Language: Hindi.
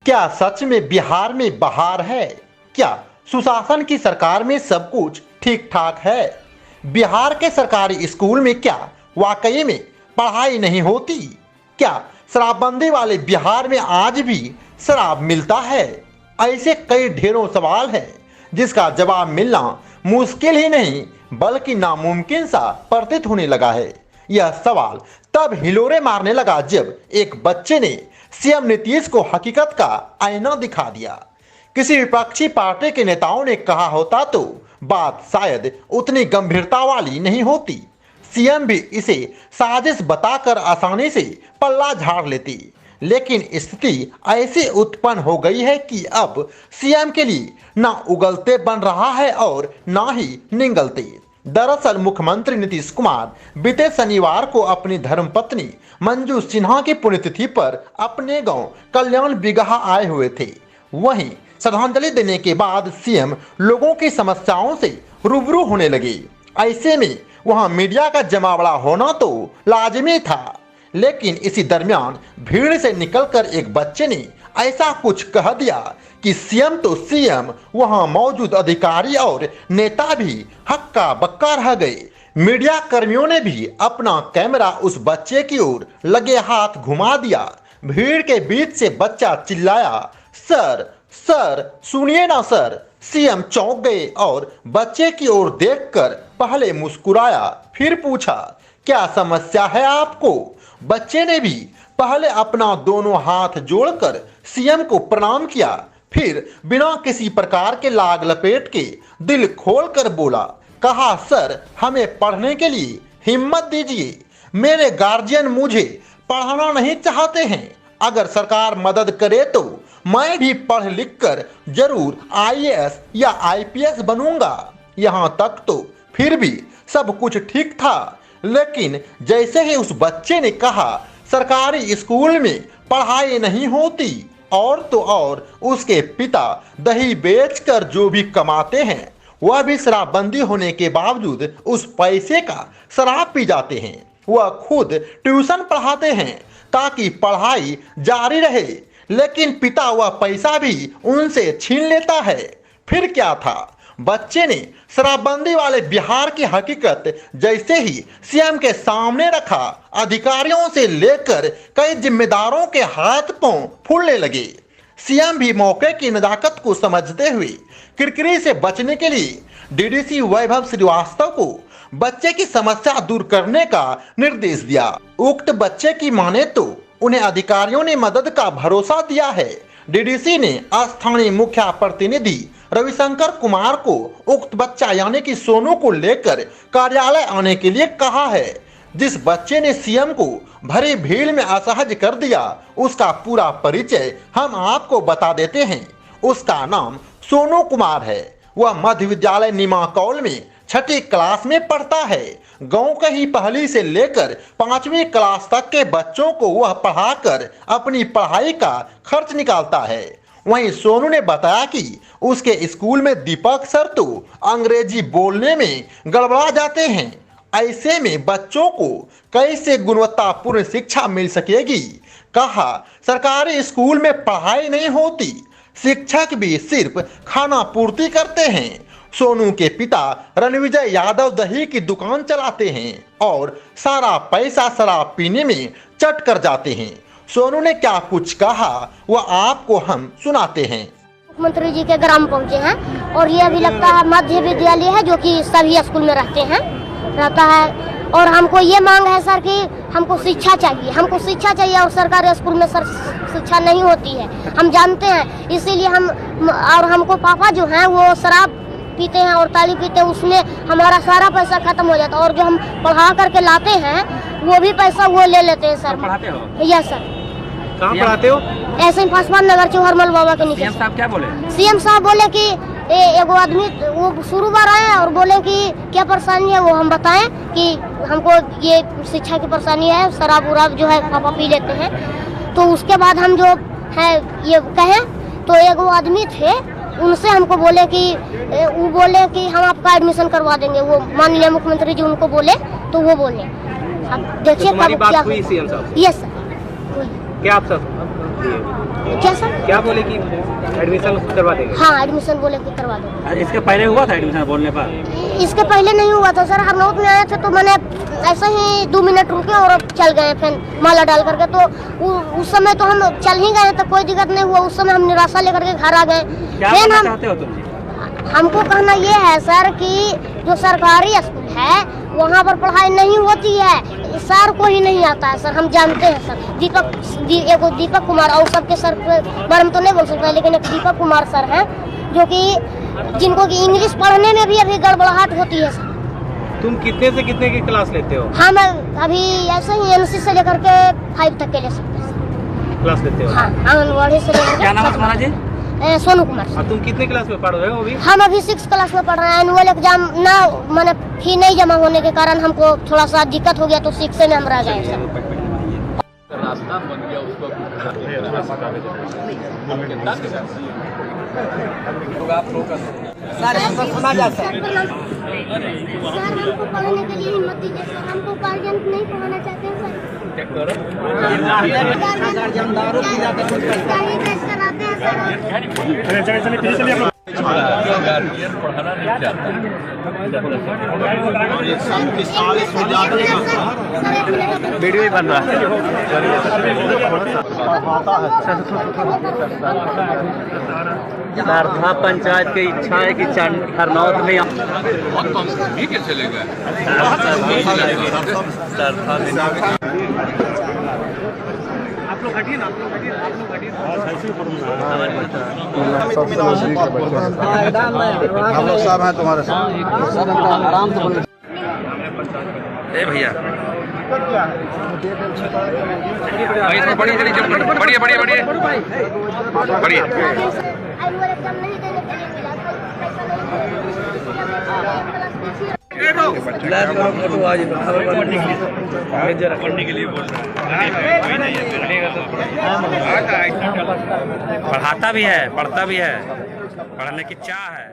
क्या सच में बिहार में बहार है? क्या सुशासन की सरकार में सब कुछ ठीक ठाक है? बिहार के सरकारी स्कूल में क्या वाकई में पढ़ाई नहीं होती? क्या शराबबंदी वाले बिहार में आज भी शराब मिलता है? ऐसे कई ढेरों सवाल हैं जिसका जवाब मिलना मुश्किल ही नहीं बल्कि नामुमकिन सा प्रतीत होने लगा है। यह सवाल तब हिलोरे मारने लगा जब एक बच्चे ने सीएम नीतीश को हकीकत का आईना दिखा दिया। किसी विपक्षी पार्टी के नेताओं ने कहा होता तो बात शायद उतनी गंभीरता वाली नहीं होती। सीएम भी इसे साजिश बताकर आसानी से पल्ला झाड़ लेती। लेकिन स्थिति ऐसी उत्पन्न हो गई है कि अब सीएम के लिए ना उगलते बन रहा है और ना ही निगलते। दरअसल मुख्यमंत्री नीतीश कुमार बीते शनिवार को अपनी धर्मपत्नी मंजू सिन्हा की पुण्यतिथि पर अपने गांव कल्याण बिगहा आए हुए थे। वहीं श्रद्धांजलि देने के बाद सीएम लोगों की समस्याओं से रूबरू होने लगे। ऐसे में वहां मीडिया का जमावड़ा होना तो लाजमी था। लेकिन इसी दरमियान भीड़ से निकलकर एक बच्चे ने ऐसा कुछ कह दिया कि सीएम तो सीएम, वहां मौजूद अधिकारी और नेता भी हक्का बक्का रह गए। मीडिया कर्मियों ने भी अपना कैमरा उस बच्चे की ओर लगे हाथ घुमा दिया। भीड़ के बीच से बच्चा चिल्लाया, सर सर सुनिए ना सर। सीएम चौंक गए और बच्चे की ओर देखकर पहले मुस्कुराया, फिर पूछा, क्या समस्या है आपको? बच्चे ने भी पहले अपना दोनों हाथ जोड़कर सीएम को प्रणाम किया, फिर बिना किसी प्रकार के लाग लपेट के दिल खोलकर बोला, कहा, सर हमें पढ़ने के लिए हिम्मत दीजिए। मेरे गार्जियन मुझे पढ़ाना नहीं चाहते हैं। अगर सरकार मदद करे तो मैं भी पढ़ लिख कर जरूर आईएएस या आईपीएस बनूंगा। यहाँ तक तो फिर भी सब कुछ ठीक था। लेकिन जैसे ही उस बच्चे ने कहा सरकारी स्कूल में पढ़ाई नहीं होती और तो और उसके पिता दही बेचकर जो भी कमाते हैं वह भी शराबबंदी होने के बावजूद उस पैसे का शराब पी जाते हैं। वह खुद ट्यूशन पढ़ाते हैं ताकि पढ़ाई जारी रहे, लेकिन पिता वह पैसा भी उनसे छीन लेता है। फिर क्या था, बच्चे ने शराबबंदी वाले बिहार की हकीकत जैसे ही सीएम के सामने रखा, अधिकारियों से लेकर कई जिम्मेदारों के हाथ पांव फूलने लगे। सीएम भी मौके की नजाकत को समझते हुए किरकिरी से बचने के लिए डीडीसी वैभव श्रीवास्तव को बच्चे की समस्या दूर करने का निर्देश दिया। उक्त बच्चे की माने तो उन्हें अधिकारियों ने मदद का भरोसा दिया है। डीडीसी ने स्थानीय मुखिया प्रतिनिधि रविशंकर कुमार को उक्त बच्चा यानी कि सोनू को लेकर कार्यालय आने के लिए कहा है। जिस बच्चे ने सीएम को भरी भीड़ में असहज कर दिया उसका पूरा परिचय हम आपको बता देते हैं। उसका नाम सोनू कुमार है। वह मध्य विद्यालय निमाकौल में 6ठी क्लास में पढ़ता है। गांव के ही पहली से लेकर 5वीं क्लास तक के बच्चों को वह पढ़ाकर अपनी पढ़ाई का खर्च निकालता है। वहीं सोनू ने बताया कि उसके स्कूल में दीपक सर तो अंग्रेजी बोलने में गड़बड़ा जाते हैं। ऐसे में बच्चों को कैसे गुणवत्तापूर्ण शिक्षा मिल सकेगी? कहा, सरकारी स्कूल में पढ़ाई नहीं होती, शिक्षक भी सिर्फ खाना पूर्ति करते हैं। सोनू के पिता रणविजय यादव दही की दुकान चलाते हैं और सारा पैसा शराब पीने में चट कर जाते हैं। सोनू ने क्या कुछ कहा वह आपको हम सुनाते हैं। मुख्यमंत्री जी के ग्राम पहुंचे हैं और ये अभी लगता है मध्य विद्यालय है जो कि सभी स्कूल में रहता है। और हमको ये मांग है सर कि हमको शिक्षा चाहिए और सरकारी स्कूल में सर शिक्षा नहीं होती है, हम जानते हैं। इसीलिए हमको पापा जो हैं वो शराब पीते हैं और ताली पीते हैं, उसमें हमारा सारा पैसा खत्म हो जाता है और जो हम पढ़ा करके लाते हैं वो भी पैसा वो ले लेते हैं सर। पढ़ाते हो? Yes sir. कहाँ पढ़ाते हो? ऐसे ही पासवान नगर चौहरमल बाबा के नीचे। सीएम साहब क्या बोले? सीएम साहब बोले कि एगो आदमी वो शुरू बार आए और बोले कि क्या परेशानी है वो हम बताएं कि हमको ये शिक्षा की परेशानी है, शराब उराब जो है पापा पी लेते हैं। तो उसके बाद हम जो है ये कहें तो एगो आदमी थे उनसे हमको बोले कि हम आपका एडमिशन करवा देंगे। वो माननीय मुख्यमंत्री जी उनको बोले तो वो बोले। अब देखिए तो बात हुई सीएम साहब? Yes sir. क्या आप सब सकती है? क्या सर? क्या बोले कि एडमिशन करवा देंगे? हाँ, एडमिशन बोले कि करवा दो। इसके पहले हुआ था एडमिशन बोलने पर? इसके पहले नहीं हुआ था सर, हरनौत में आए थे तो मैंने ऐसे ही 2 मिनट रुके और चल गए फिर माला डाल करके। तो उस समय तो हम चल ही गए तो कोई दिक्कत नहीं हुआ। उस समय हम निराशा लेकर के घर आ गए। क्या फिर कहना हम चाहते हो तुम जी? हमको कहना ये है सर कि जो सरकारी स्कूल है वहाँ पर पढ़ाई नहीं होती है। सर को ही नहीं आता है सर, हम जानते हैं सर। दीपक कुमार और सबके सर के बारे में तो नहीं बोल सकते, लेकिन एक दीपक कुमार सर हैं जो कि जिनको कि इंग्लिश पढ़ने में भी अभी गड़बड़ाहट होती है सर। तुम कितने से कितने की क्लास लेते हो? हम अभी ऐसे ही NC से लेकर के 5 तक के ले सकते हैं। क्लास लेते हो? हाँ, आंगनबाड़ी से लेकर क्या नाम है तुम्हारा जी? सोनू कुमार। और तुम कितने क्लास में पढ़ रहे हो अभी? हम अभी 6 क्लास में पढ़ रहे हैं। एनुअल एग्जाम ना मैंने फी नहीं जमा होने के कारण हमको थोड़ा सा दिक्कत हो गया तो 6 में हम रह गए सर। रास्ता बन गया उसको सर हमको पढ़ने के लिए हिम्मत दीजिए सर, हमको गार्जियन नहीं पढ़ाना चाहते हैं सर। पढ़ाना नहीं चाहता। वीडियो ही बन रहा है। सरधा पंचायत की इच्छा है कि हरनौत में बहुत कम भी कैसे ले गए? आप लोग हटिए ना, आप लोग हटिए, आप लोग हटिए। हम लोग सब हैं तुम्हारे साथ। आराम से बोलो। ए भैया बढ़िया बढ़िया बढ़िया बढ़िया। एनुअल एग्जाम नहीं देने के लिए मिला, पैसा नहीं पढ़ने के लिए बोल रहा है। पढ़ाता भी है, पढ़ता भी है, पढ़ने की चाह है।